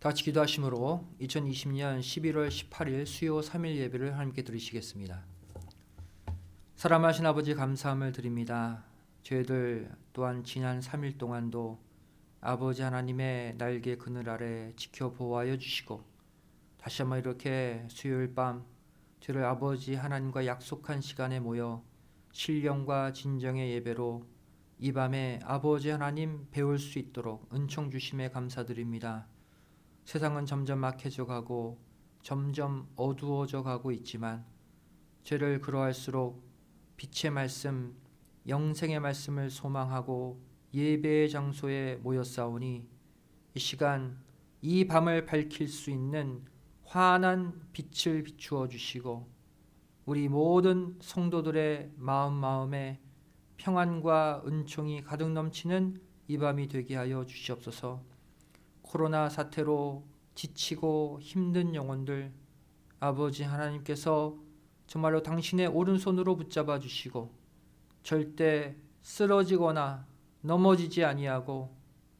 다 같이 기도하심으로 2020년 11월 18일 수요 3일 예배를 하나님께 드리시겠습니다. 사랑하신 아버지 감사함을 드립니다. 저희들 또한 지난 3일 동안도 아버지 하나님의 날개 그늘 아래 지켜 보호하여 주시고 다시 한번 이렇게 수요일 밤 저를 아버지 하나님과 약속한 시간에 모여 신령과 진정의 예배로 이 밤에 아버지 하나님 배울 수 있도록 은총 주심에 감사드립니다. 세상은 점점 막혀져 가고 점점 어두워져 가고 있지만 저를 그러할수록 빛의 말씀, 영생의 말씀을 소망하고 예배의 장소에 모였사오니 이 시간 이 밤을 밝힐 수 있는 환한 빛을 비추어 주시고 우리 모든 성도들의 마음에 평안과 은총이 가득 넘치는 이 밤이 되게 하여 주시옵소서. 코로나 사태로 지치고 힘든 영혼들 아버지 하나님께서 정말로 당신의 오른손으로 붙잡아 주시고 절대 쓰러지거나 넘어지지 아니하고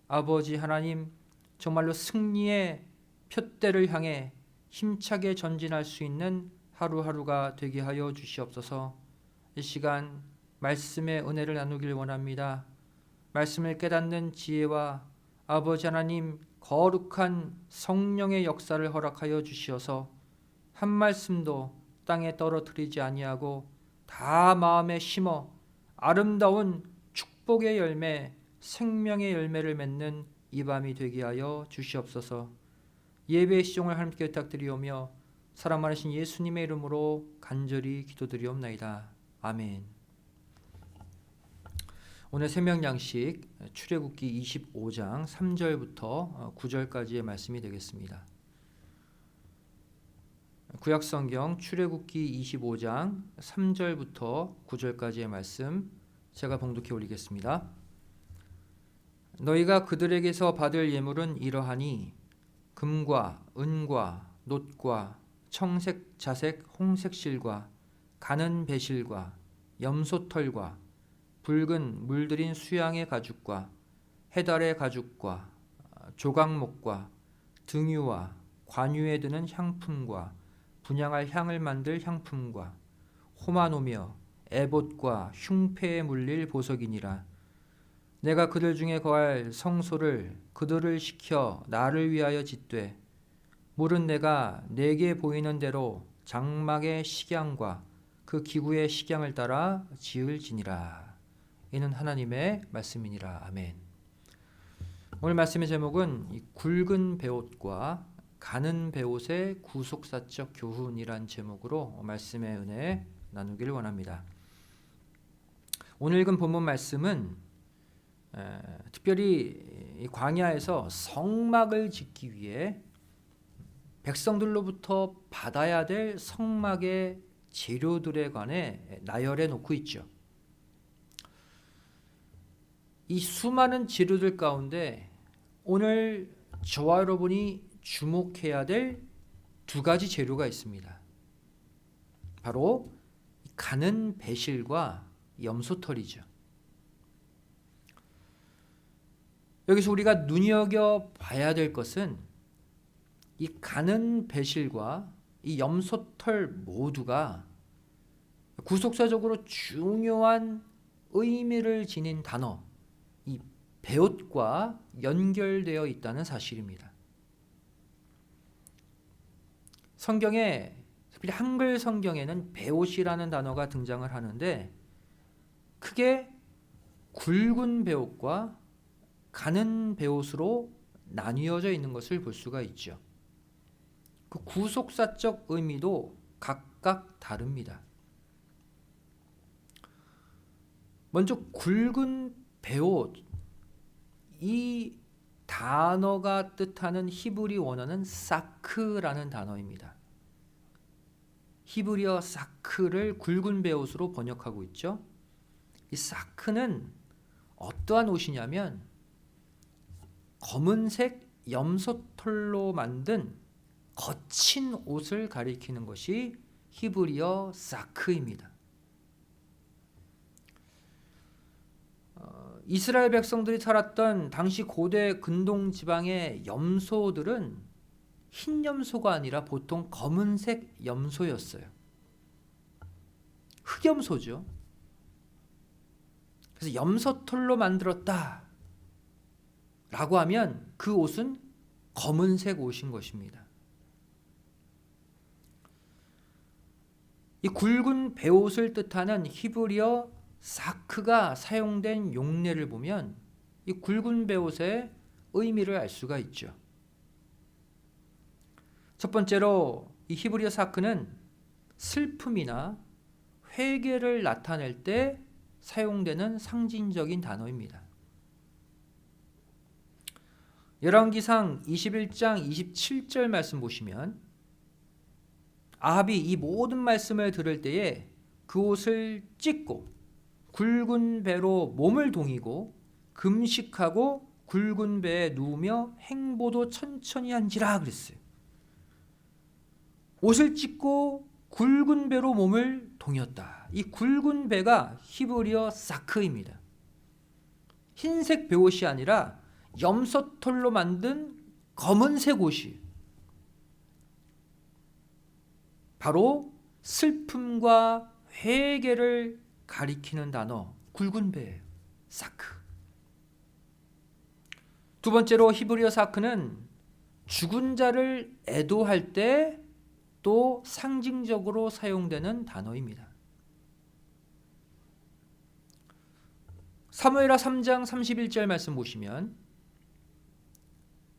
아버지 하나님 정말로 승리의 푯대를 향해 힘차게 전진할 수 있는 하루하루가 되게 하여 주시옵소서. 이 시간 말씀의 은혜를 나누길 원합니다. 말씀을 깨닫는 지혜와 아버지 하나님 거룩한 성령의 역사를 허락하여 주시어서 한 말씀도 땅에 떨어뜨리지 아니하고 다 마음에 심어 아름다운 축복의 열매, 생명의 열매를 맺는 이 밤이 되게 하여 주시옵소서. 예배의 시종을 하나님께 부탁드리오며 사랑 많으신 예수님의 이름으로 간절히 기도드리옵나이다. 아멘. 오늘 새벽 양식 출애굽기 25장 3절부터 9절까지의 말씀이 되겠습니다. 구약성경 출애굽기 25장 3절부터 9절까지의 말씀 제가 봉독해 올리겠습니다. 너희가 그들에게서 받을 예물은 이러하니 금과 은과 놋과 청색, 자색, 홍색 실과 가는 배실과 염소털과 붉은 물들인 수양의 가죽과 해달의 가죽과 조각목과 등유와 관유에 드는 향품과 분향할 향을 만들 향품과 호마노며 에봇과 흉패에 물릴 보석이니라. 내가 그들 중에 거할 성소를 그들을 시켜 나를 위하여 짓되 물은 내가 내게 보이는 대로 장막의 식양과 그 기구의 식양을 따라 지을지니라. 이는 하나님의 말씀이니라. 아멘. 오늘 말씀의 제목은 이 굵은 베옷과 가는 베옷의 구속사적 교훈이란 제목으로 말씀의 은혜 나누기를 원합니다. 오늘 읽은 본문 말씀은 특별히 이 광야에서 성막을 짓기 위해 백성들로부터 받아야 될 성막의 재료들에 관해 나열해 놓고 있죠. 이 수많은 재료들 가운데 오늘 저와 여러분이 주목해야 될 두 가지 재료가 있습니다. 바로 가는 배실과 염소털이죠. 여기서 우리가 눈여겨봐야 될 것은 이 가는 배실과 이 염소털 모두가 구속사적으로 중요한 의미를 지닌 단어, 이 베옷과 연결되어 있다는 사실입니다. 성경에, 특히 한글 성경에는 베옷이라는 단어가 등장을 하는데 크게 굵은 베옷과 가는 베옷으로 나뉘어져 있는 것을 볼 수가 있죠. 그 구속사적 의미도 각각 다릅니다. 먼저 굵은 베옷, 이 단어가 뜻하는 히브리 원어는 사크라는 단어입니다. 히브리어 사크를 굵은 베옷으로 번역하고 있죠. 이 사크는 어떠한 옷이냐면 검은색 염소털로 만든 거친 옷을 가리키는 것이 히브리어 사크입니다. 이스라엘 백성들이 살았던 당시 고대 근동 지방의 염소들은 흰 염소가 아니라 보통 검은색 염소였어요. 흑염소죠. 그래서 염소털로 만들었다 라고 하면 그 옷은 검은색 옷인 것입니다. 이 굵은 베옷을 뜻하는 히브리어 사크가 사용된 용례를 보면 이 굵은 베옷의 의미를 알 수가 있죠. 첫 번째로 이 히브리어 사크는 슬픔이나 회개를 나타낼 때 사용되는 상징적인 단어입니다. 열왕기상 21장 27절 말씀 보시면 아합이 이 모든 말씀을 들을 때에 그 옷을 찢고 굵은 배로 몸을 동이고 금식하고 굵은 배에 누우며 행보도 천천히 한지라 그랬어요. 옷을 찢고 굵은 배로 몸을 동였다. 이 굵은 배가 히브리어 사크입니다. 흰색 베옷이 아니라 염소털로 만든 검은색 옷이 바로 슬픔과 회개를 가리키는 단어 굵은 배 사크. 두 번째로 히브리어 사크는 죽은 자를 애도할 때 또 상징적으로 사용되는 단어입니다. 사무엘하 3장 31절 말씀 보시면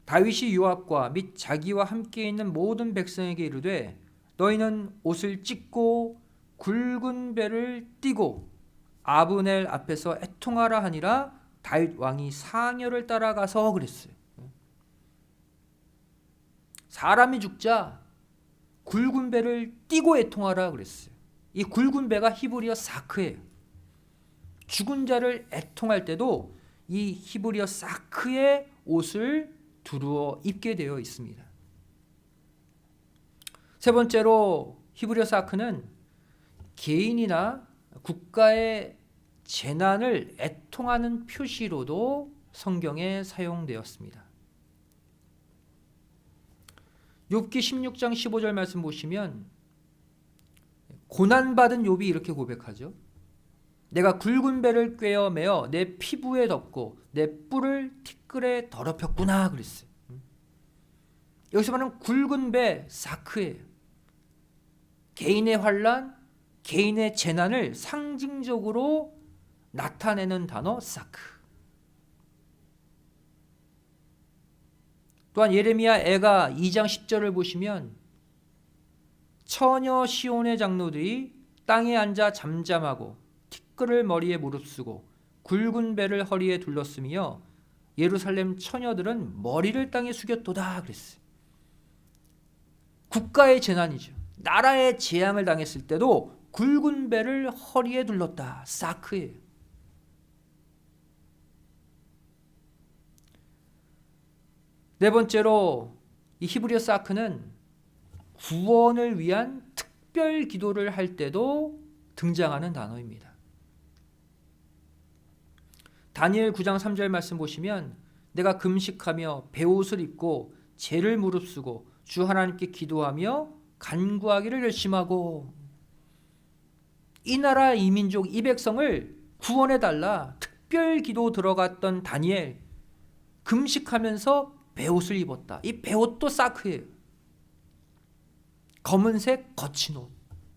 다윗이 요압과 및 자기와 함께 있는 모든 백성에게 이르되 너희는 옷을 찢고 굵은 배를 띠고 아브넬 앞에서 애통하라 하니라. 다윗 왕이 사녀를 따라가서 그랬어요. 사람이 죽자 굵은 배를 띠고 애통하라 그랬어요. 이 굵은 배가 히브리어 사크예요. 죽은 자를 애통할 때도 이 히브리어 사크의 옷을 두루어 입게 되어 있습니다. 세 번째로 히브리어 사크는 개인이나 국가의 재난을 애통하는 표시로도 성경에 사용되었습니다. 욥기 16장 15절 말씀 보시면 고난받은 욥이 이렇게 고백하죠. 내가 굵은 배를 꿰어 매어 내 피부에 덮고 내 뿔을 티끌에 더럽혔구나 그랬어요. 여기서 말하는 굵은 배 사크예요. 개인의 환난, 개인의 재난을 상징적으로 나타내는 단어 사크. 또한 예레미야 애가 2장 10절을 보시면 처녀 시온의 장로들이 땅에 앉아 잠잠하고 티끌을 머리에 무릅쓰고 굵은 배를 허리에 둘렀으며 예루살렘 처녀들은 머리를 땅에 숙였도다 그랬어요. 국가의 재난이죠. 나라의 재앙을 당했을 때도 굵은 배를 허리에 둘렀다. 사크예요. 네 번째로 이 히브리어 사크는 구원을 위한 특별 기도를 할 때도 등장하는 단어입니다. 다니엘 9장 3절 말씀 보시면 내가 금식하며 베옷을 입고 죄를 무릅쓰고 주 하나님께 기도하며 간구하기를 열심하고 이 나라 이 민족 이 백성을 구원해달라 특별 기도 들어갔던 다니엘 금식하면서 베옷을 입었다. 이 베옷도 사크예요. 검은색 거친 옷,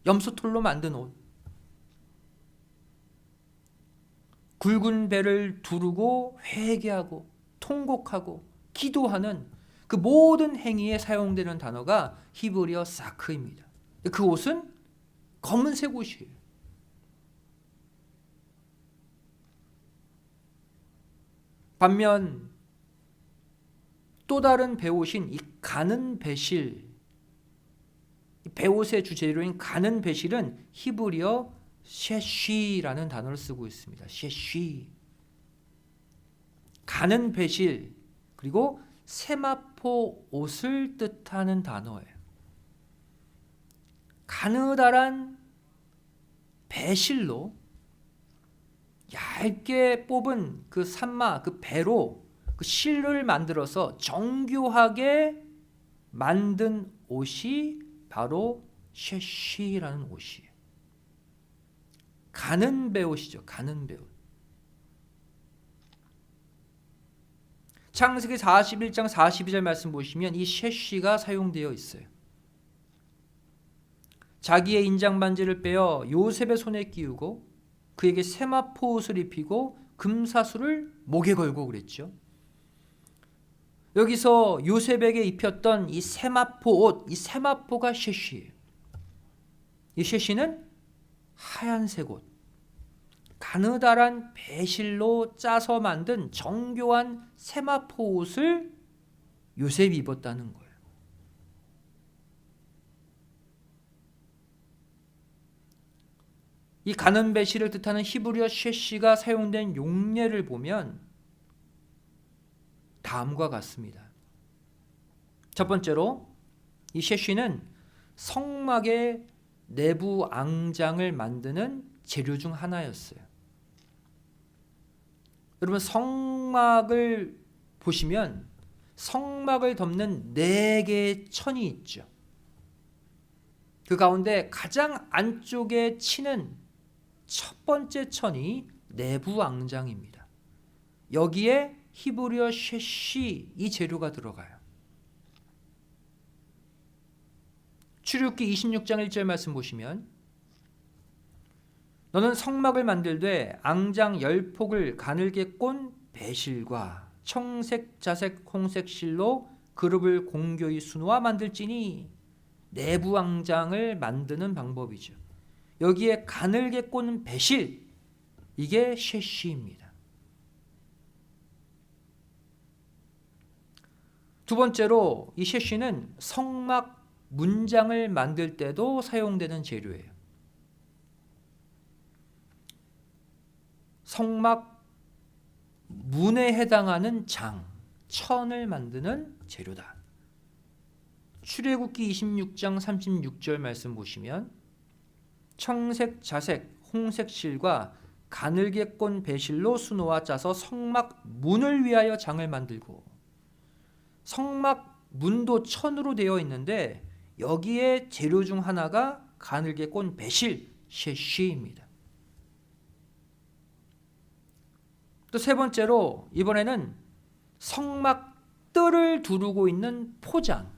염소털로 만든 옷. 굵은 배를 두르고 회개하고 통곡하고 기도하는 그 모든 행위에 사용되는 단어가 히브리어 사크입니다. 그 옷은 검은색 옷이에요. 반면 또 다른 베옷인 이 가는 베실, 베옷의 주재료인 가는 베실은 히브리어 셰쉬라는 단어를 쓰고 있습니다. 셰쉬. 가는 베실 그리고 세마포 옷을 뜻하는 단어예요. 가느다란 배실로 얇게 뽑은 그 산마, 그 배로 그 실을 만들어서 정교하게 만든 옷이 바로 셰쉬라는 옷이에요. 가는 배옷이죠. 가는 배옷. 창세기 41장 42절 말씀 보시면 이 셰쉬가 사용되어 있어요. 자기의 인장 반지를 빼어 요셉의 손에 끼우고 그에게 세마포 옷을 입히고 금사슬을 목에 걸고 그랬죠. 여기서 요셉에게 입혔던 이 세마포 옷, 이 세마포가 셰쉬예요. 이 셰쉬는 하얀색 옷, 가느다란 배실로 짜서 만든 정교한 세마포 옷을 요셉이 입었다는 거예요. 이 가는 배실을 뜻하는 히브리어 셰쉬가 사용된 용례를 보면 다음과 같습니다. 첫 번째로 이 셰쉬는 성막의 내부 앙장을 만드는 재료 중 하나였어요. 여러분 성막을 보시면 성막을 덮는 4개의 천이 있죠. 그 가운데 가장 안쪽에 치는 첫 번째 천이 내부 앙장입니다. 여기에 히브리어 셰쉬 이 재료가 들어가요. 출애굽기 26장 1절 말씀 보시면 너는 성막을 만들되 앙장 10폭을 가늘게 꼰 배실과 청색, 자색, 홍색 실로 그룹을 공교히 수놓아 만들지니 내부 앙장을 만드는 방법이죠. 여기에 가늘게 꼰 배실, 이게 셰쉬입니다. 두 번째로 이 셰쉬는 성막 문장을 만들 때도 사용되는 재료예요. 성막 문에 해당하는 장, 천을 만드는 재료다. 출애굽기 26장 36절 말씀 보시면 청색, 자색, 홍색 실과 가늘게 꼰 배실로 수놓아 짜서 성막 문을 위하여 장을 만들고, 성막 문도 천으로 되어 있는데 여기에 재료 중 하나가 가늘게 꼰 배실, 셰쉬입니다. 또 세 번째로 이번에는 성막 뜰을 두르고 있는 포장,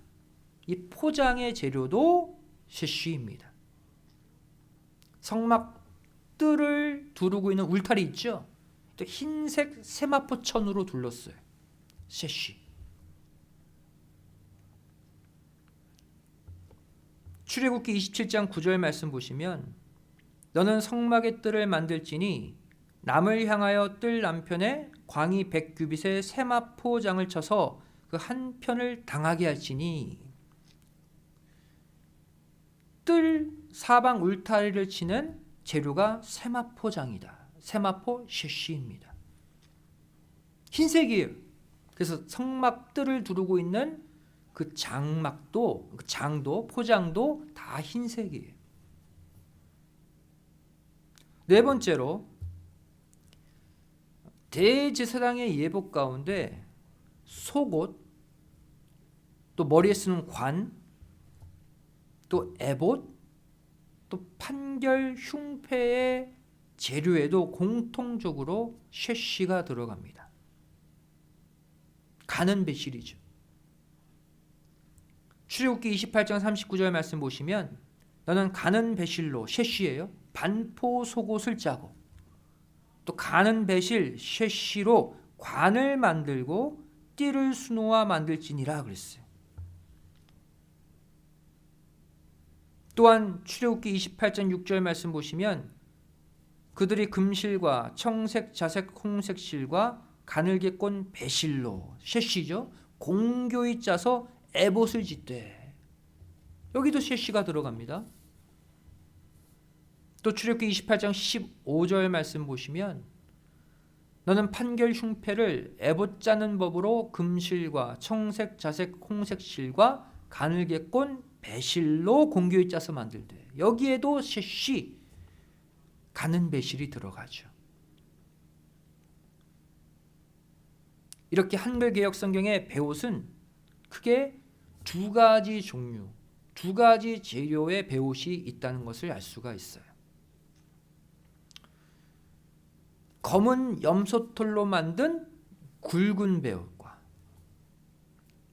이 포장의 재료도 셰쉬입니다. 성막 뜰을 두르고 있는 울타리 있죠? 또 흰색 세마포 천으로 둘렀어요. 셰쉬. 출애굽기 27장 9절 말씀 보시면 너는 성막의 뜰을 만들지니 남을 향하여 뜰 남편에 광이 100규빗의 세마포장을 쳐서 그 한 편을 당하게 할지니, 뜰 사방 울타리를 치는 재료가 세마포장이다. 세마포 셰쉬입니다. 흰색이에요. 그래서 성막 뜰을 두르고 있는 그 장막도, 그 장도, 포장도 다 흰색이에요. 네 번째로 대제사장의 예복 가운데 속옷, 또 머리에 쓰는 관, 또 에봇, 또 판결 흉패의 재료에도 공통적으로 셰쉬가 들어갑니다. 가는 배실이죠. 출애굽기 28장 39절 말씀 보시면 너는 가는 배실로, 셰쉬예요, 반포 속옷을 짜고 또 가는 배실 셰쉬로 관을 만들고 띠를 수놓아 만들지니라 그랬어요. 또한 출애굽기 28장 6절 말씀 보시면 그들이 금실과 청색, 자색, 홍색 실과 가늘게 꼰 배실로, 셰쉬죠, 공교히 짜서 에봇을 짓되, 여기도 셰쉬가 들어갑니다. 또 출애굽기 28장 15절 말씀 보시면 너는 판결 흉패를 에봇 짜는 법으로 금실과 청색, 자색, 홍색 실과 가늘게 꼰 배실로 공교히 짜서 만들되, 여기에도 셰쉬, 가는 배실이 들어가죠. 이렇게 한글 개역 성경의 배옷은 크게 두 가지 종류, 두 가지 재료의 배옷이 있다는 것을 알 수가 있어요. 검은 염소털로 만든 굵은 배옷과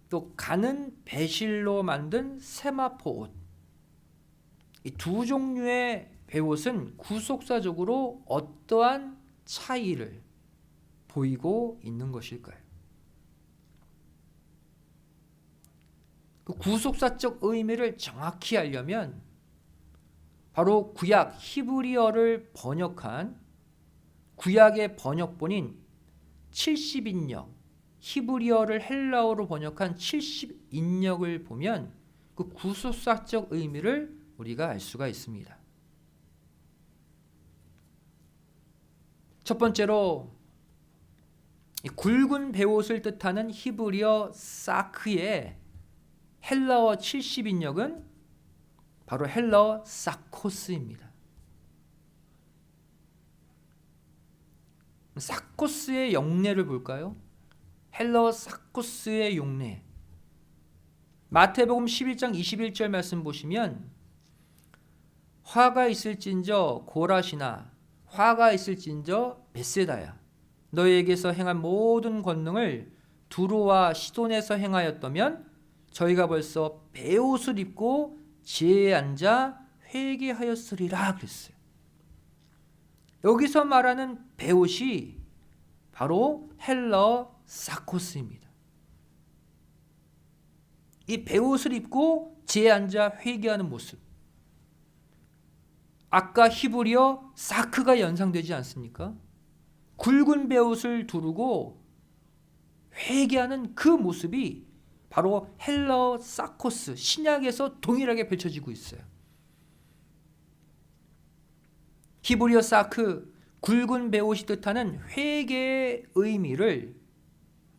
또 가는 배실로 만든 세마포 옷, 이 두 종류의 배옷은 구속사적으로 어떠한 차이를 보이고 있는 것일까요? 그 구속사적 의미를 정확히 알려면 바로 구약 히브리어를 번역한 구약의 번역본인 70인역, 히브리어를 헬라어로 번역한 70인역을 보면 그 구속사적 의미를 우리가 알 수가 있습니다. 첫 번째로 굵은 배옷을 뜻하는 히브리어 사크의 헬라어 70인역은 바로 헬라어 사코스입니다. 사코스의 용례를 볼까요? 헬라어 사코스의 용례. 마태복음 11장 21절 말씀 보시면 화가 있을진저 고라시나 화가 있을진저 벳세다야 너희에게서 행한 모든 권능을 두로와 시돈에서 행하였다면 저희가 벌써 베옷을 입고 지혜에 앉아 회개하였으리라 그랬어요. 여기서 말하는 베옷이 바로 헬라어 사코스입니다. 이 베옷을 입고 지혜에 앉아 회개하는 모습. 아까 히브리어 사크가 연상되지 않습니까? 굵은 베옷을 두르고 회개하는 그 모습이 바로 헬라어 사코스, 신약에서 동일하게 펼쳐지고 있어요. 히브리어 사크, 굵은 베옷이 뜻하는 회개의 의미를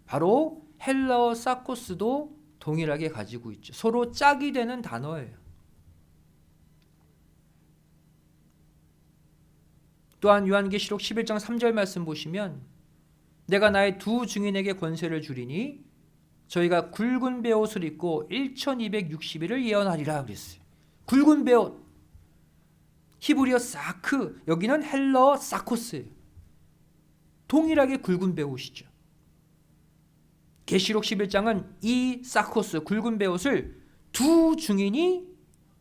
바로 헬라어 사코스도 동일하게 가지고 있죠. 서로 짝이 되는 단어예요. 또한 요한계시록 11장 3절 말씀 보시면 내가 나의 두 증인에게 권세를 주리니 저희가 굵은 베옷을 입고 1260일을 예언하리라 그랬어요. 굵은 베옷, 히브리어 사크, 여기는 헬라어 사코스예요. 동일하게 굵은 베옷이죠. 계시록 11장은 이 사코스, 굵은 베옷을 두 증인이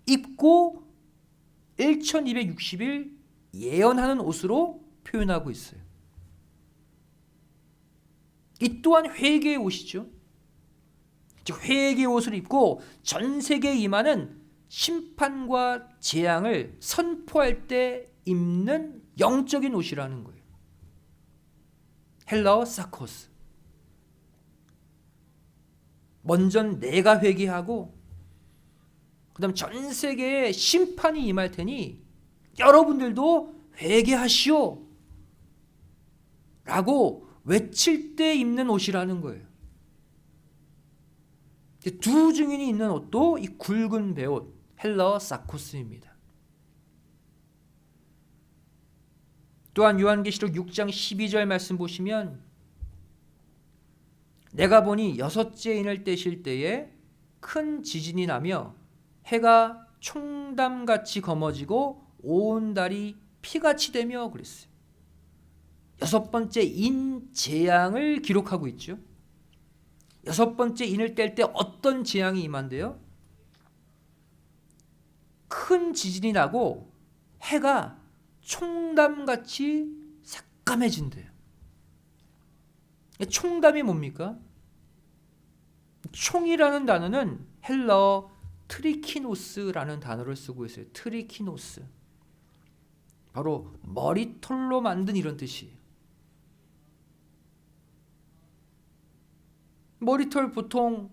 입고 1260일 예언하는 옷으로 표현하고 있어요. 이 또한 회개의 옷이죠. 즉 회개의 옷을 입고 전 세계에 임하는 심판과 재앙을 선포할 때 입는 영적인 옷이라는 거예요. 헬라어 사코스. 먼저 내가 회개하고 그다음 전 세계에 심판이 임할 테니 여러분들도 회개하시오 라고 외칠 때 입는 옷이라는 거예요. 두 증인이 입는 옷도 이 굵은 베옷 헬라어 사코스입니다. 또한 요한계시록 6장 12절 말씀 보시면 내가 보니 여섯째 인을 떼실 때에 큰 지진이 나며 해가 총담같이 검어지고 온 달이 피같이 되며 그랬어요. 여섯 번째 인 재앙을 기록하고 있죠. 여섯 번째 인을 뗄 때 어떤 재앙이 임한대요? 큰 지진이 나고 해가 총담같이 새까매진대요. 총담이 뭡니까? 총이라는 단어는 헬라어 트리키노스라는 단어를 쓰고 있어요. 트리키노스. 바로 머리털로 만든 이런 뜻이에요. 머리털 보통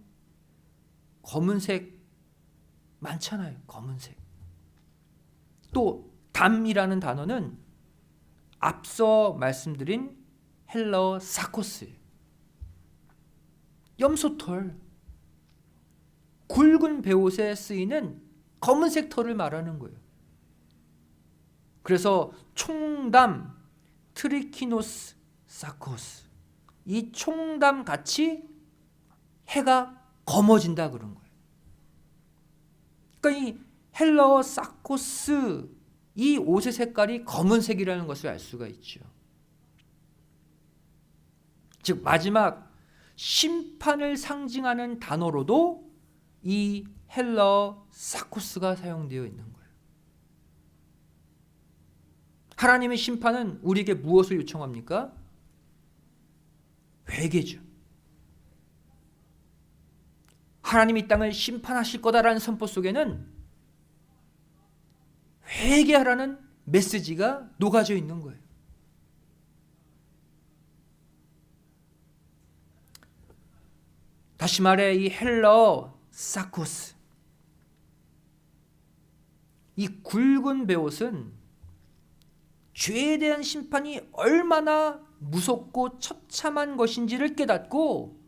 검은색 많잖아요. 검은색. 또 담이라는 단어는 앞서 말씀드린 헬라어 사코스. 염소털. 굵은 베옷에 쓰이는 검은색 털을 말하는 거예요. 그래서 총담, 트리키노스, 사코스. 이 총담 같이 해가 검어진다 그런 거예요. 그러니까 이 헬라어 사코스, 이 옷의 색깔이 검은색이라는 것을 알 수가 있죠. 즉 마지막 심판을 상징하는 단어로도 이 헬라어 사코스가 사용되어 있는 거예요. 하나님의 심판은 우리에게 무엇을 요청합니까? 회개죠. 하나님이 이 땅을 심판하실 거다라는 선포 속에는 회개하라는 메시지가 녹아져 있는 거예요. 다시 말해 이 헬라어 사코스, 이 굵은 베옷은 죄에 대한 심판이 얼마나 무섭고 처참한 것인지를 깨닫고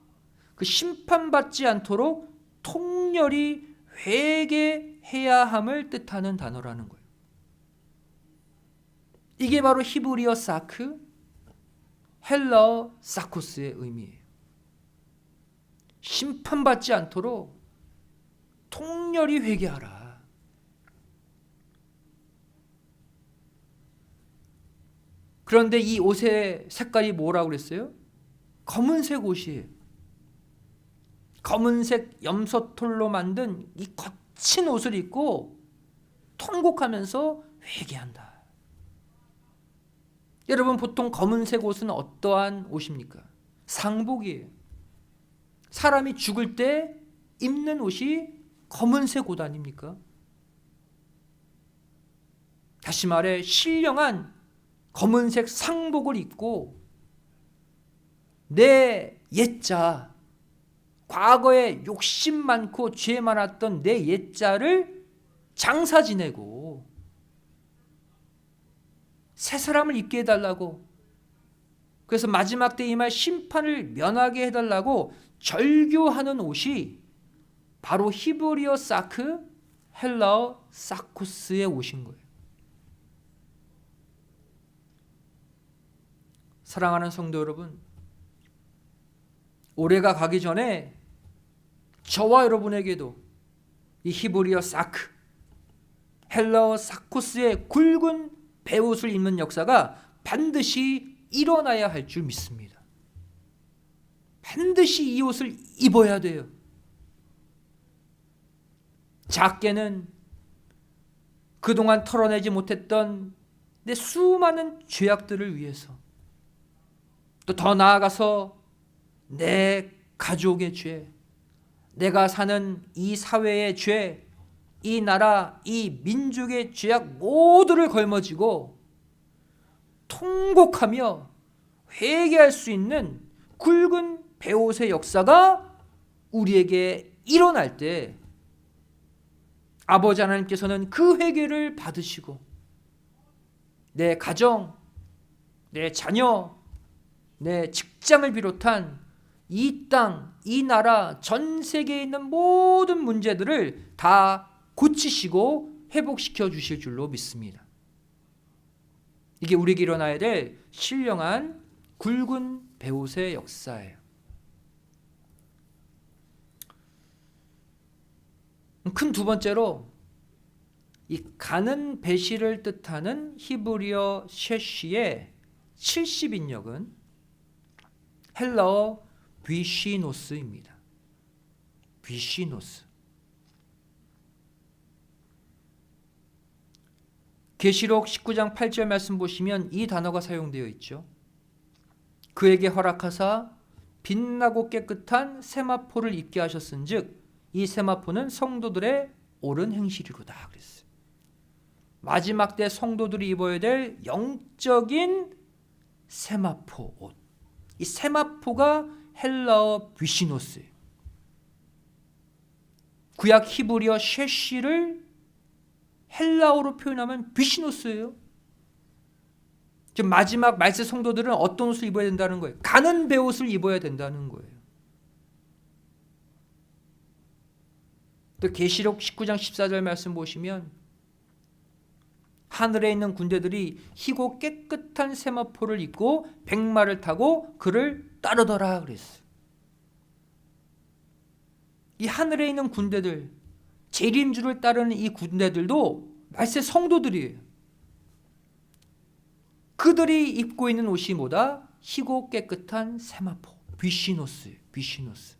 그 심판받지 않도록 통렬히 회개해야 함을 뜻하는 단어라는 거예요. 이게 바로 히브리어 사크, 헬라어 사코스의 의미예요. 심판받지 않도록 통렬히 회개하라. 그런데 이 옷의 색깔이 뭐라고 그랬어요? 검은색 옷이에요. 검은색 염소털로 만든 이 거친 옷을 입고 통곡하면서 회개한다. 여러분, 보통 검은색 옷은 어떠한 옷입니까? 상복이에요. 사람이 죽을 때 입는 옷이 검은색 옷 아닙니까? 다시 말해 신령한 검은색 상복을 입고 내 옛자, 과거에 욕심 많고 죄 많았던 내 옛자를 장사 지내고 새 사람을 입게 해달라고, 그래서 마지막 때 임할 심판을 면하게 해달라고 절규하는 옷이 바로 히브리어 사크, 헬라어 사코스의 옷인 거예요. 사랑하는 성도 여러분, 올해가 가기 전에 저와 여러분에게도 이 히브리어 사크, 헬라어 사코스의 굵은 베옷을 입는 역사가 반드시 일어나야 할 줄 믿습니다. 반드시 이 옷을 입어야 돼요. 작게는 그동안 털어내지 못했던 내 수많은 죄악들을 위해서, 또 더 나아가서 내 가족의 죄, 내가 사는 이 사회의 죄, 이 나라, 이 민족의 죄악 모두를 걸머쥐고 통곡하며 회개할 수 있는 굵은 베옷의 역사가 우리에게 일어날 때 아버지 하나님께서는 그 회개를 받으시고 내 가정, 내 자녀, 내 직장을 비롯한 이 땅, 이 나라, 전 세계에 있는 모든 문제들을 다 고치시고 회복시켜 주실 줄로 믿습니다. 이게 우리에게 일어나야 될 신령한 굵은 베옷의 역사예요. 큰 두 번째로 이 가는 배실을 뜻하는 히브리어 셰시의 70인역은 헬라어 비시노스입니다. 비시노스. 계시록 19장 8절 말씀 보시면 이 단어가 사용되어 있죠. 그에게 허락하사 빛나고 깨끗한 세마포를 입게 하셨은즉 이 세마포는 성도들의 옳은 행실이로다 그랬어요. 마지막 때 성도들이 입어야 될 영적인 세마포 옷. 이 세마포가 헬라어 비시노스예요. 구약 히브리어 셰시를 헬라어로 표현하면 비시노스예요. 지금 마지막 말세 성도들은 어떤 옷을 입어야 된다는 거예요? 가는 베옷을 입어야 된다는 거예요. 또 계시록 19장 14절 말씀 보시면 하늘에 있는 군대들이 희고 깨끗한 세마포를 입고 백마를 타고 그를 따르더라 그랬어요. 이 하늘에 있는 군대들, 재림주를 따르는 이 군대들도 말세 성도들이에요. 그들이 입고 있는 옷이 뭐다? 희고 깨끗한 세마포, 비시노스예요. 비시노스.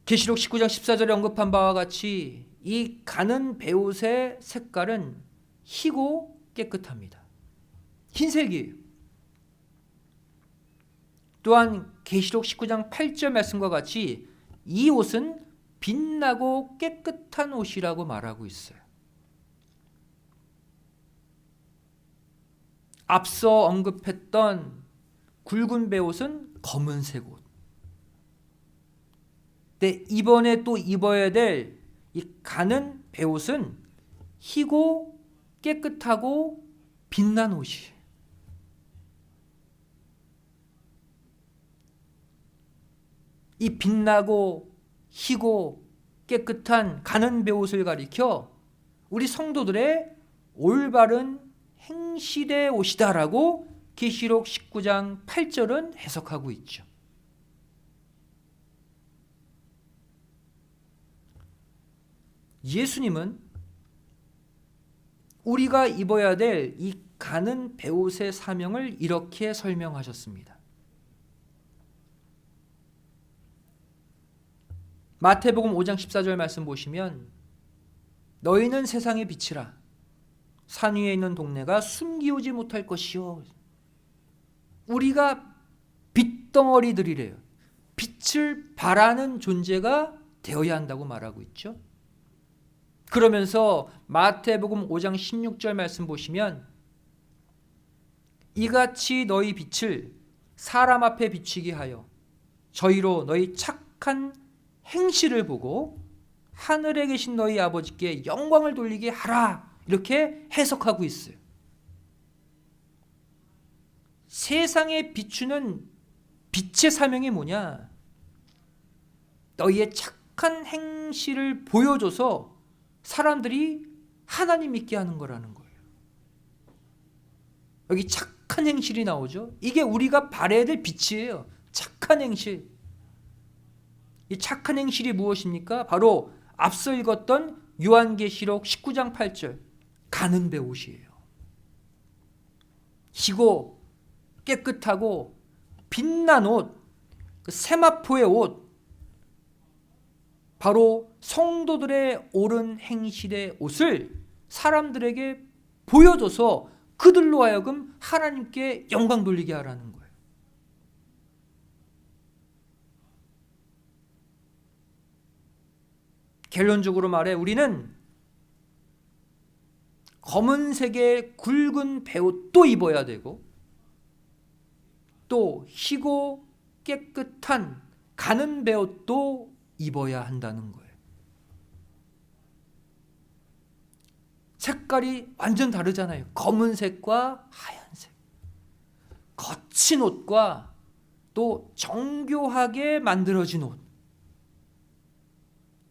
계시록 19장 14절에 언급한 바와 같이 이 가는 베옷의 색깔은 희고 깨끗합니다. 흰색이에요. 또한 계시록 19장 8절 말씀과 같이 이 옷은 빛나고 깨끗한 옷이라고 말하고 있어요. 앞서 언급했던 굵은 베옷은 검은색 옷. 근데 이번에 또 입어야 될 이 가는 베옷은 희고 깨끗하고 빛난 옷이에요. 이 빛나고 희고 깨끗한 가는 베옷을 가리켜 우리 성도들의 올바른 행실의 옷이다라고 계시록 19장 8절은 해석하고 있죠. 예수님은 우리가 입어야 될 이 가는 베옷의 사명을 이렇게 설명하셨습니다. 마태복음 5장 14절 말씀 보시면 너희는 세상의 빛이라 산 위에 있는 동네가 숨기우지 못할 것이요. 우리가 빛덩어리들이래요. 빛을 발하는 존재가 되어야 한다고 말하고 있죠. 그러면서 마태복음 5장 16절 말씀 보시면 이같이 너희 빛을 사람 앞에 비추게 하여 저희로 너희 착한 행실을 보고 하늘에 계신 너희 아버지께 영광을 돌리게 하라. 이렇게 해석하고 있어요. 세상에 비추는 빛의 사명이 뭐냐? 너희의 착한 행실을 보여줘서 사람들이 하나님 믿게 하는 거라는 거예요. 여기 착한 행실이 나오죠. 이게 우리가 바라야 될 빛이에요. 착한 행실. 이 착한 행실이 무엇입니까? 바로 앞서 읽었던 요한계시록 19장 8절 가는 베옷이에요. 희고 깨끗하고 빛난 옷, 그 세마포의 옷, 바로 성도들의 옳은 행실의 옷을 사람들에게 보여줘서 그들로 하여금 하나님께 영광 돌리게 하라는 거예요. 결론적으로 말해 우리는 검은색의 굵은 베옷도 입어야 되고 또 희고 깨끗한 가는 베옷도 입어야 한다는 거예요. 색깔이 완전 다르잖아요. 검은색과 하얀색. 거친 옷과 또 정교하게 만들어진 옷.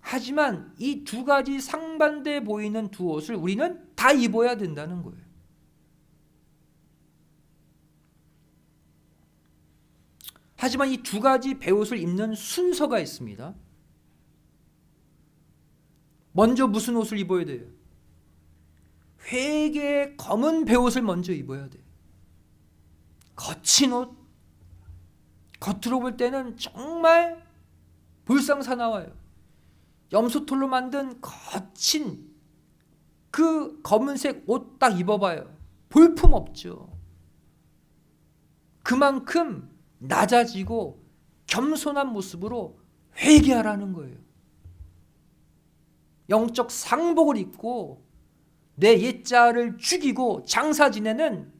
하지만 이 두 가지 상반돼 보이는 두 옷을 우리는 다 입어야 된다는 거예요. 하지만 이 두 가지 베옷을 입는 순서가 있습니다. 먼저 무슨 옷을 입어야 돼요? 회개의 검은 베옷을 먼저 입어야 돼요. 거친 옷, 겉으로 볼 때는 정말 볼상사나워요. 염소털로 만든 거친 그 검은색 옷 딱 입어봐요. 볼품 없죠. 그만큼 낮아지고 겸손한 모습으로 회개하라는 거예요. 영적 상복을 입고 내 옛자를 죽이고 장사 지내는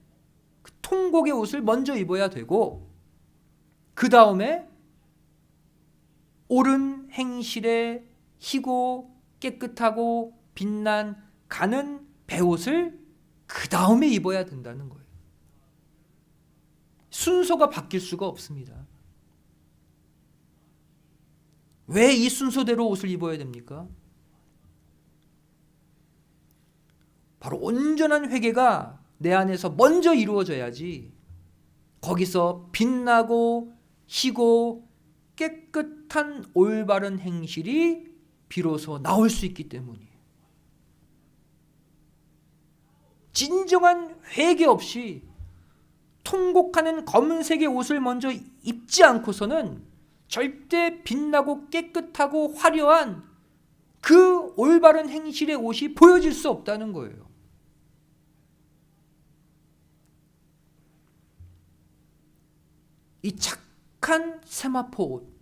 그 통곡의 옷을 먼저 입어야 되고 그 다음에 옳은 행실에 희고 깨끗하고 빛난 가는 베옷을 그 다음에 입어야 된다는 거예요. 순서가 바뀔 수가 없습니다. 왜 이 순서대로 옷을 입어야 됩니까? 바로 온전한 회개가 내 안에서 먼저 이루어져야지 거기서 빛나고 희고 깨끗한 올바른 행실이 비로소 나올 수 있기 때문이에요. 진정한 회개 없이 통곡하는 검은색의 옷을 먼저 입지 않고서는 절대 빛나고 깨끗하고 화려한 그 올바른 행실의 옷이 보여질 수 없다는 거예요. 이 착한 세마포 옷,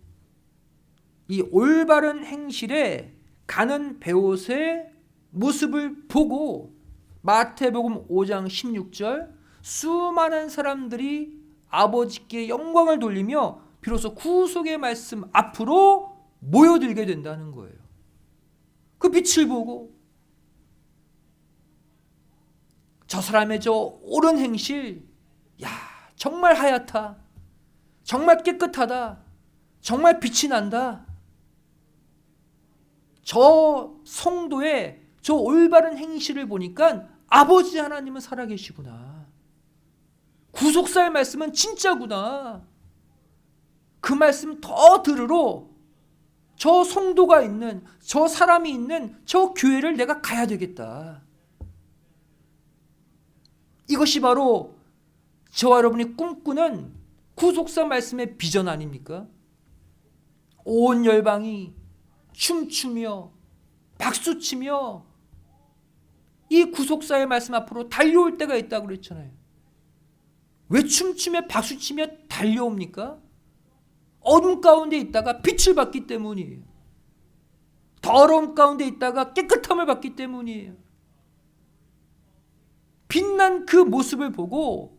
이 올바른 행실에 가는 베옷의 모습을 보고 마태복음 5장 16절 수많은 사람들이 아버지께 영광을 돌리며 비로소 구속의 말씀 앞으로 모여들게 된다는 거예요. 그 빛을 보고 저 사람의 저 옳은 행실, 야, 정말 하얗다, 정말 깨끗하다, 정말 빛이 난다, 저 성도의 저 올바른 행실을 보니까 아버지 하나님은 살아계시구나, 구속사의 말씀은 진짜구나, 그 말씀 더 들으러 저 성도가 있는, 저 사람이 있는 저 교회를 내가 가야 되겠다. 이것이 바로 저와 여러분이 꿈꾸는 구속사 말씀의 비전 아닙니까? 온 열방이 춤추며 박수치며 이 구속사의 말씀 앞으로 달려올 때가 있다고 그랬잖아요. 왜 춤추며 박수치며 달려옵니까? 어둠 가운데 있다가 빛을 받기 때문이에요. 더러움 가운데 있다가 깨끗함을 받기 때문이에요. 빛난 그 모습을 보고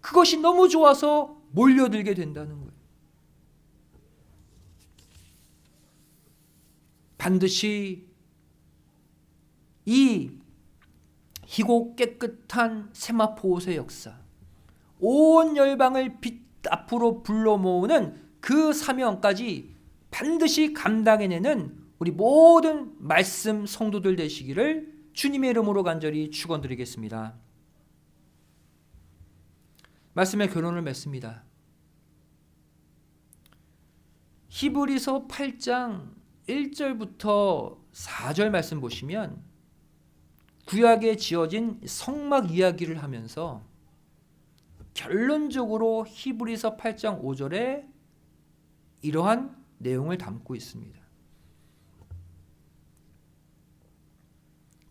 그것이 너무 좋아서 몰려들게 된다는 거예요. 반드시 이 희고 깨끗한 세마포 옷의 역사, 온 열방을 빛 앞으로 불러 모으는 그 사명까지 반드시 감당해내는 우리 모든 말씀 성도들 되시기를 주님의 이름으로 간절히 축원드리겠습니다. 말씀의 결론을 맺습니다. 히브리서 8장 1절부터 4절 말씀 보시면 구약에 지어진 성막 이야기를 하면서 결론적으로 히브리서 8장 5절에 이러한 내용을 담고 있습니다.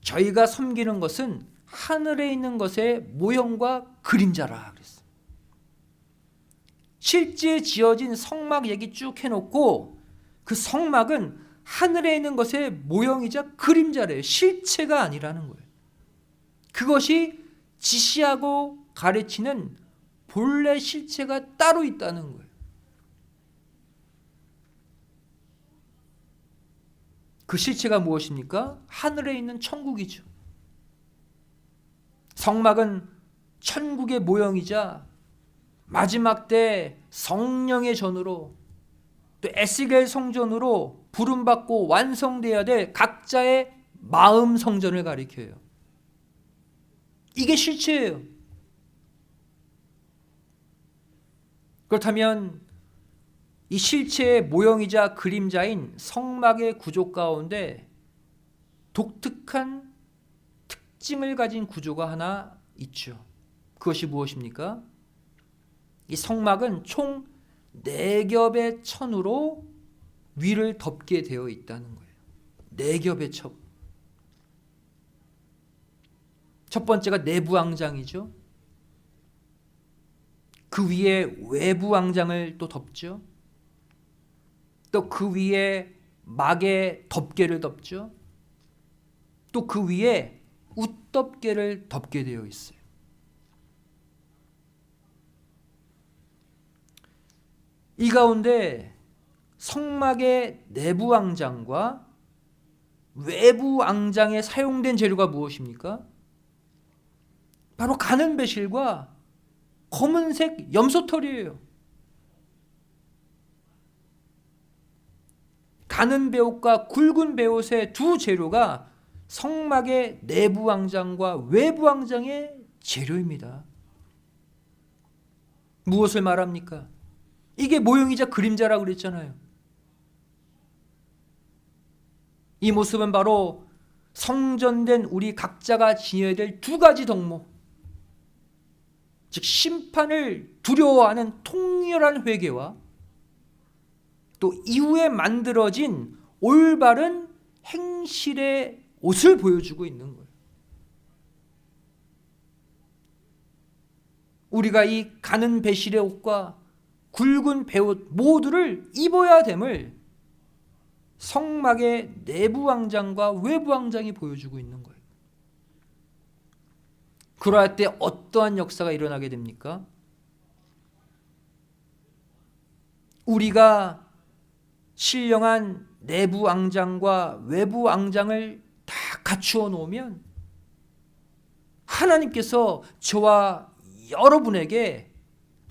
저희가 섬기는 것은 하늘에 있는 것의 모형과 그림자라 그랬어요. 실제 지어진 성막 얘기 쭉 해놓고 그 성막은 하늘에 있는 것의 모형이자 그림자래요. 실체가 아니라는 거예요. 그것이 지시하고 가르치는 본래 실체가 따로 있다는 거예요. 그 실체가 무엇입니까? 하늘에 있는 천국이죠. 성막은 천국의 모형이자 마지막 때 성령의 전으로 또 에스겔 성전으로 부름받고 완성되어야 될 각자의 마음 성전을 가리켜요. 이게 실체예요. 그렇다면 이 실체의 모형이자 그림자인 성막의 구조 가운데 독특한 특징을 가진 구조가 하나 있죠. 그것이 무엇입니까? 이 성막은 총 4겹의 천으로 위를 덮게 되어 있다는 거예요. 4겹의 천. 첫 번째가 내부 앙장이죠. 그 위에 외부 앙장을 또 덮죠. 또 그 위에 막의 덮개를 덮죠. 또 그 위에 웃덮개를 덮게 되어 있어요. 이 가운데 성막의 내부 앙장과 외부 앙장에 사용된 재료가 무엇입니까? 바로 가는 배실과 검은색 염소털이에요. 가는 배옷과 굵은 배옷의 두 재료가 성막의 내부 앙장과 외부 앙장의 재료입니다. 무엇을 말합니까? 이게 모형이자 그림자라고 그랬잖아요. 이 모습은 바로 성전된 우리 각자가 지녀야 될 두 가지 덕목, 즉 심판을 두려워하는 통렬한 회개와 또 이후에 만들어진 올바른 행실의 옷을 보여주고 있는 거예요. 우리가 이 가는 배실의 옷과 굵은 배옷 모두를 입어야 됨을 성막의 내부 왕장과 외부 왕장이 보여주고 있는 거예요. 그러할 때 어떠한 역사가 일어나게 됩니까? 우리가 신령한 내부 왕장과 외부 왕장을 다 갖추어 놓으면 하나님께서 저와 여러분에게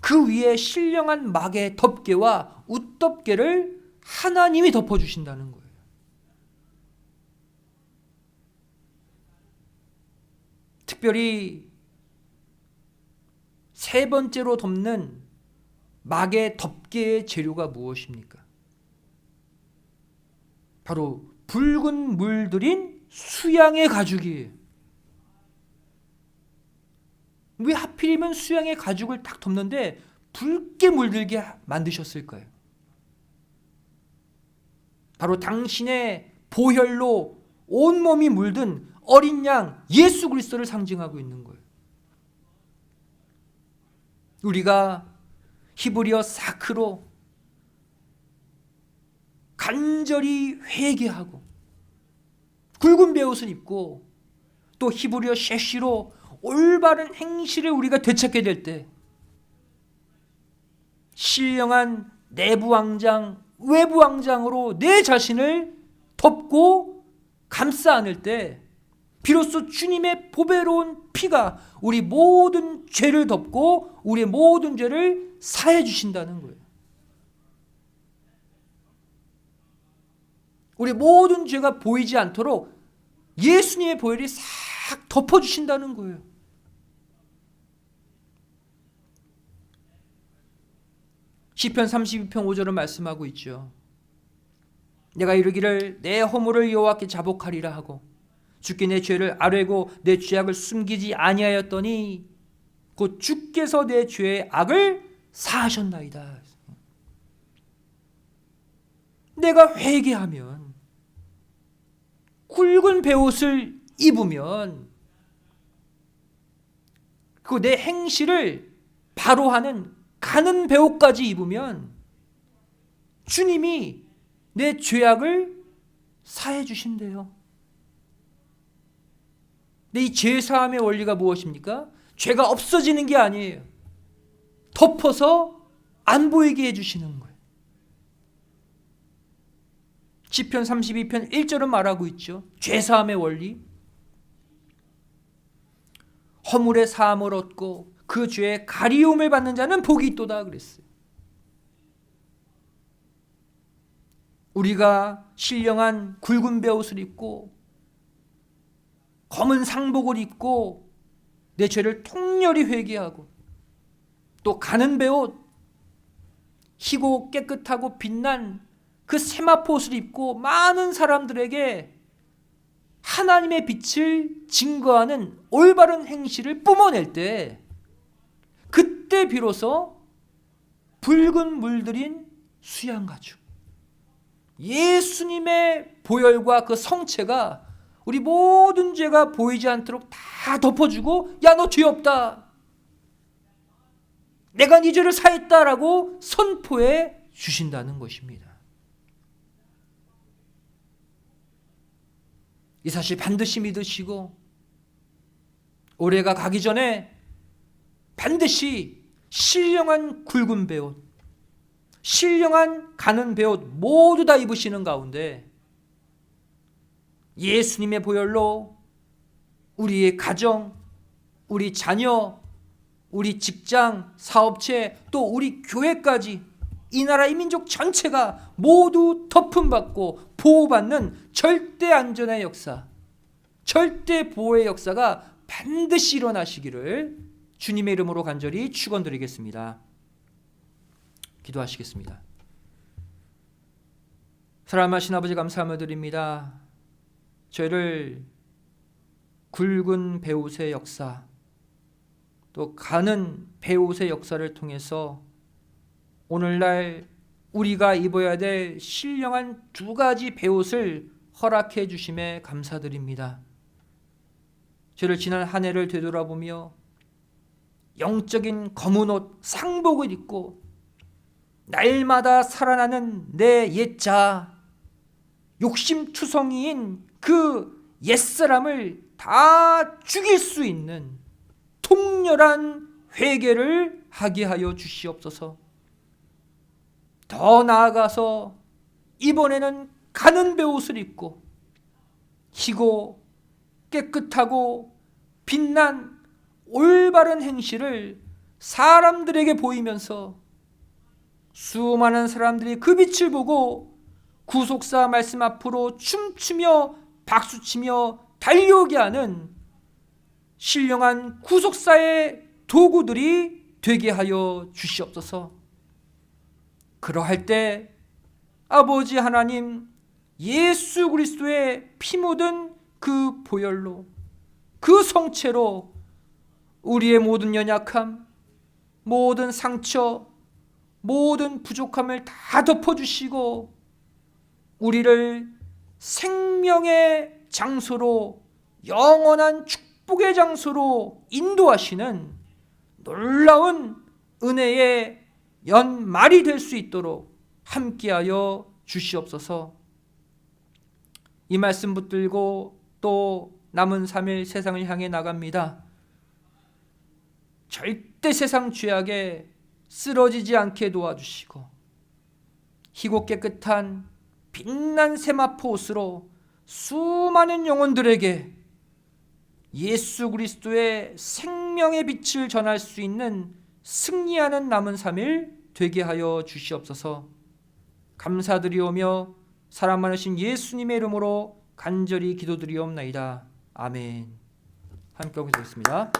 그 위에 신령한 막의 덮개와 웃덮개를 하나님이 덮어주신다는 거예요. 특별히 세 번째로 덮는 막의 덮개의 재료가 무엇입니까? 바로 붉은 물들인 수양의 가죽이에요. 왜 하필이면 수양의 가죽을 딱 덮는데 붉게 물들게 만드셨을까요? 바로 당신의 보혈로 온몸이 물든 어린 양 예수 그리스도를 상징하고 있는 거예요. 우리가 히브리어 사크로 간절히 회개하고 굵은 베옷을 입고 또 히브리어 셰시로 올바른 행실을 우리가 되찾게 될 때 신령한 내부 왕장, 외부 왕장으로 내 자신을 덮고 감싸 안을 때 비로소 주님의 보배로운 피가 우리 모든 죄를 덮고 우리의 모든 죄를 사해 주신다는 거예요. 우리 모든 죄가 보이지 않도록 예수님의 보혈이 싹 덮어주신다는 거예요. 시편 32편 5절은 말씀하고 있죠. 내가 이르기를 내 허물을 여호와께 자복하리라 하고 주께 내 죄를 아뢰고 내 죄악을 숨기지 아니하였더니 곧 주께서 내 죄의 악을 사하셨나이다. 내가 회개하면 굵은 베옷을 입으면 그리고 내 행실을 바로 하는 가는 베옷까지 입으면 주님이 내 죄악을 사해 주신대요. 근데 이 죄사함의 원리가 무엇입니까? 죄가 없어지는 게 아니에요. 덮어서 안 보이게 해주시는 거예요. 시편 32편 1절은 말하고 있죠. 죄사함의 원리. 허물의 사함을 얻고 그 죄의 가리움을 받는 자는 복이 있도다 그랬어요. 우리가 신령한 굵은 베옷을 입고 검은 상복을 입고 내 죄를 통렬히 회개하고 또 가는 베옷 희고 깨끗하고 빛난 그 세마포옷을 입고 많은 사람들에게 하나님의 빛을 증거하는 올바른 행실을 뿜어낼 때 그때 비로소 붉은 물들인 수양가죽 예수님의 보혈과 그 성체가 우리 모든 죄가 보이지 않도록 다 덮어주고 야 너 죄 없다 내가 네 죄를 사했다라고 선포해 주신다는 것입니다. 이 사실 반드시 믿으시고 올해가 가기 전에 반드시 신령한 굵은 베옷 신령한 가는 베옷 모두 다 입으시는 가운데 예수님의 보혈로 우리의 가정, 우리 자녀, 우리 직장, 사업체 또 우리 교회까지 이 나라 이 민족 전체가 모두 덮음받고 보호받는 절대 안전의 역사, 절대 보호의 역사가 반드시 일어나시기를 주님의 이름으로 간절히 축원드리겠습니다. 기도하시겠습니다. 사랑하신 아버지 감사함을 드립니다. 저희를 굵은 배옷의 역사, 또 가는 배옷의 역사를 통해서 오늘날 우리가 입어야 될 신령한 두 가지 배옷을 허락해 주심에 감사드립니다. 저를 지난 한 해를 되돌아보며 영적인 검은 옷 상복을 입고 날마다 살아나는 내 옛자, 욕심투성이인 그 옛사람을 다 죽일 수 있는 통렬한 회개를 하게 하여 주시옵소서. 더 나아가서 이번에는 가는 배옷을 입고 희고 깨끗하고 빛난 올바른 행실을 사람들에게 보이면서 수많은 사람들이 그 빛을 보고 구속사 말씀 앞으로 춤추며 박수치며 달려오게 하는 신령한 구속사의 도구들이 되게 하여 주시옵소서. 그러할 때 아버지 하나님, 예수 그리스도의 피 묻은 그 보혈로, 그 성체로 우리의 모든 연약함, 모든 상처, 모든 부족함을 다 덮어주시고 우리를 생명의 장소로, 영원한 축복의 장소로 인도하시는 놀라운 은혜의 연말이 될 수 있도록 함께하여 주시옵소서. 이 말씀 붙들고 또 남은 3일 세상을 향해 나갑니다. 절대 세상 죄악에 쓰러지지 않게 도와주시고 희고 깨끗한 빛난 세마포 옷으로 수많은 영혼들에게 예수 그리스도의 생명의 빛을 전할 수 있는 승리하는 남은 3일 되게 하여 주시옵소서. 감사드리오며 사랑 많으신 예수님의 이름으로 간절히 기도드리옵나이다. 아멘. 함께 하겠습니다.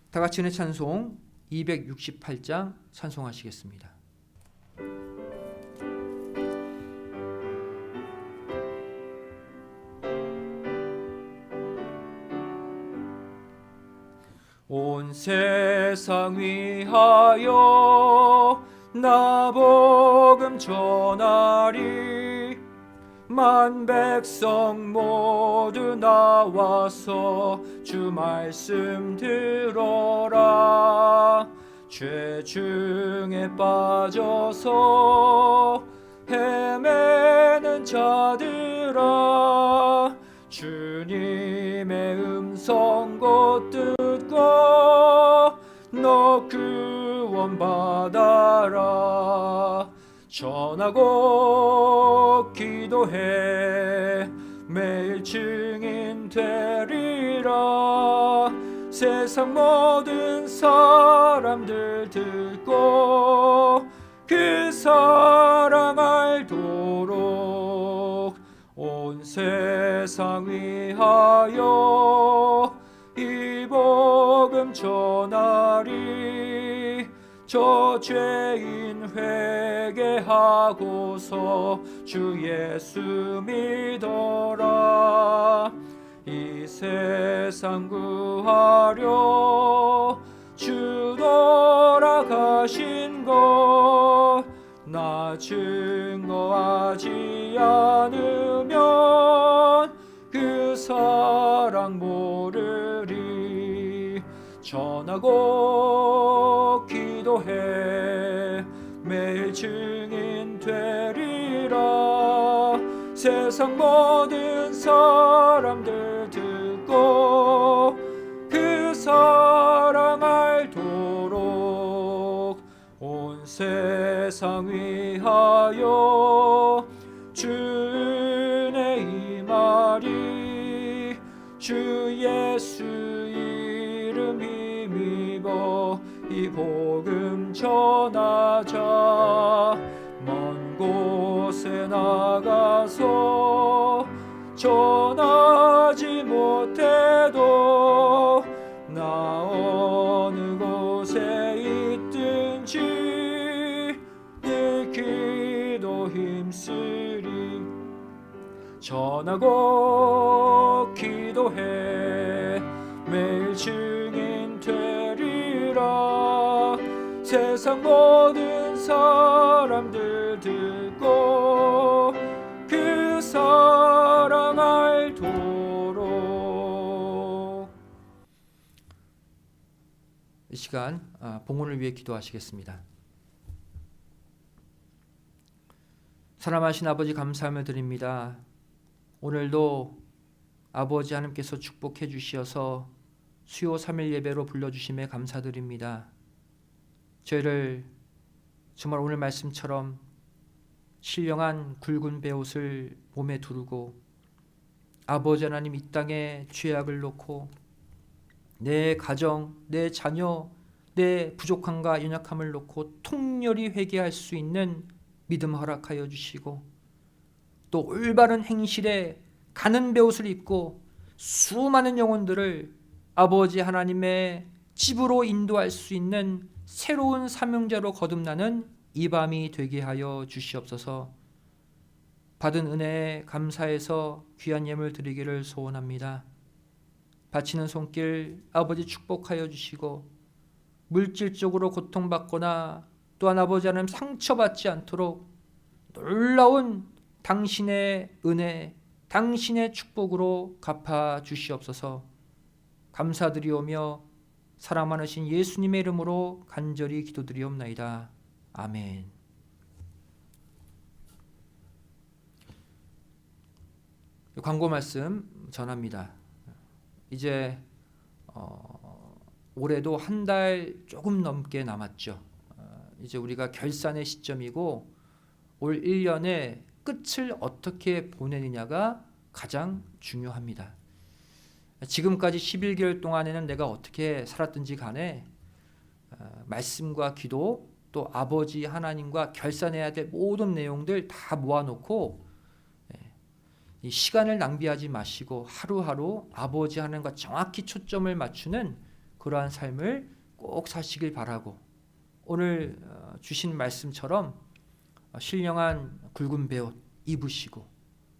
다 같이 은혜 찬송 268장 찬송하시겠습니다. 온 세상 위하여 나 복음 전하리. 만 백성 모두 나와서 주 말씀 들어라. 죄 중에 빠져서 헤매는 자들아, 주님의 음성 곧 듣고 너 구원 받아라. 전하고 기도해 매일 증인 되리라. 세상 모든 사람들 듣고 그 사랑 알도록 온 세상 위하여 이 복음 전하리. 저 죄인 회개하고서 주 예수 믿어라. 이 세상 구하려 주 돌아가신 것 나 증거하지 않으면 그 사랑 모르리. 전하고 기도해 매일 증인 되리라. 세상 모든 사람들 듣고 그 사랑 알도록 온 세상 위하여 주 은혜 임하리. 주 예수 이름 힘입어 이 복음 전하자. 먼 곳에 나가서 전하지 못해도 나 어느 곳에 있든지 늘 기도 힘쓰리. 전하고 기도해 매일 증인 되리라. 세상 모든 사람들 듣고 그 사랑 알도록. 이 시간 봉헌을 위해 기도하시겠습니다. 사랑하신 아버지, 감사함을 드립니다. 오늘도 아버지 하나님께서 축복해 주시어서 수요 3일 예배로 불러주심에 감사드립니다. 저희를 정말 오늘 말씀처럼 신령한 굵은 베옷을 몸에 두르고 아버지 하나님 이 땅에 죄악을 놓고 내 가정, 내 자녀, 내 부족함과 연약함을 놓고 통렬히 회개할 수 있는 믿음 허락하여 주시고, 또 올바른 행실에 가는 베옷을 입고 수많은 영혼들을 아버지 하나님의 집으로 인도할 수 있는 새로운 사명자로 거듭나는 이 밤이 되게 하여 주시옵소서. 받은 은혜에 감사해서 귀한 예물 드리기를 소원합니다. 바치는 손길 아버지 축복하여 주시고, 물질적으로 고통받거나 또한 아버지 하나님 상처받지 않도록 놀라운 당신의 은혜, 당신의 축복으로 갚아 주시옵소서. 감사드리오며 사랑 많으신 예수님의 이름으로 간절히 기도드리옵나이다. 아멘. 광고 말씀 전합니다. 이제 올해도 한 달 조금 넘게 남았죠. 이제 우리가 결산의 시점이고 올 1년의 끝을 어떻게 보내느냐가 가장 중요합니다. 지금까지 11개월 동안에는 내가 어떻게 살았든지 간에 말씀과 기도, 또 아버지 하나님과 결산해야 될 모든 내용들 다 모아놓고 이 시간을 낭비하지 마시고 하루하루 아버지 하나님과 정확히 초점을 맞추는 그러한 삶을 꼭 사시길 바라고, 오늘 주신 말씀처럼 신령한 굵은 베옷 입으시고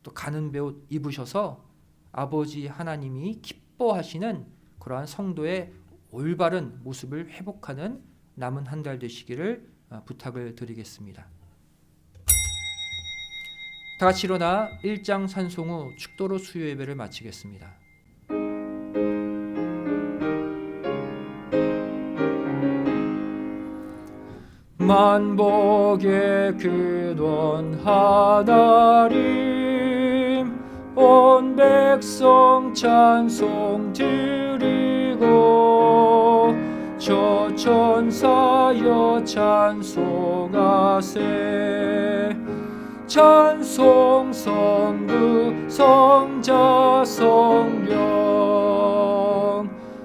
또 가는 베옷 입으셔서 아버지 하나님이 기뻐하시는 그러한 성도의 올바른 모습을 회복하는 남은 한 달 되시기를 부탁을 드리겠습니다. 다 같이 일어나 1장 찬송 후 축도로 수요 예배를 마치겠습니다. 만복의 근원 하나님, 온 백성 찬송 드리고 저 천사여 찬송하세. 찬송 성부 성자 성령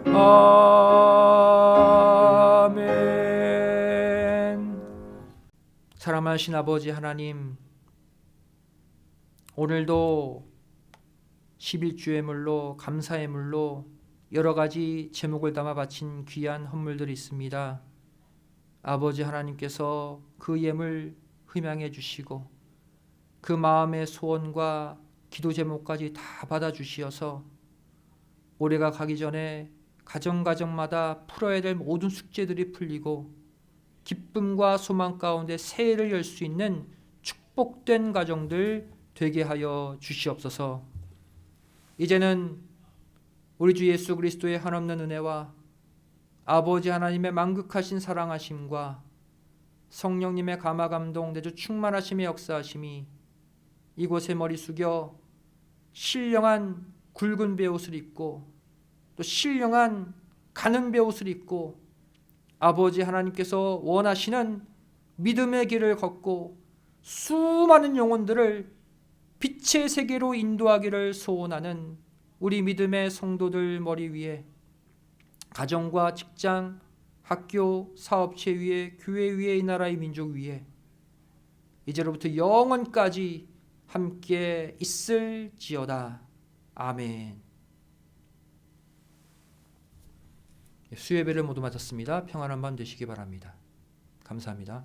아멘. 사랑하신 아버지 하나님, 오늘도 11주의 물로 감사의 물로 여러 가지 제목을 담아 바친 귀한 헌물들이 있습니다. 아버지 하나님께서 그 예물 흠양해 주시고 그 마음의 소원과 기도 제목까지 다 받아주시어서 올해가 가기 전에 가정마다 풀어야 될 모든 숙제들이 풀리고 기쁨과 소망 가운데 새해를 열 수 있는 축복된 가정들 되게 하여 주시옵소서. 이제는 우리 주 예수 그리스도의 한없는 은혜와 아버지 하나님의 만극하신 사랑하심과 성령님의 감화 감동 내주 충만하심의 역사하심이 이곳에 머리 숙여 신령한 굵은 베옷을 입고 또 신령한 가는 베옷을 입고 아버지 하나님께서 원하시는 믿음의 길을 걷고 수많은 영혼들을 빛의 세계로 인도하기를 소원하는 우리 믿음의 성도들 머리 위에, 가정과 직장, 학교, 사업체 위에, 교회 위에, 이 나라의 민족 위에 이제로부터 영원까지 함께 있을지어다. 아멘. 수요예배를 모두 마쳤습니다. 평안한 밤 되시기 바랍니다. 감사합니다.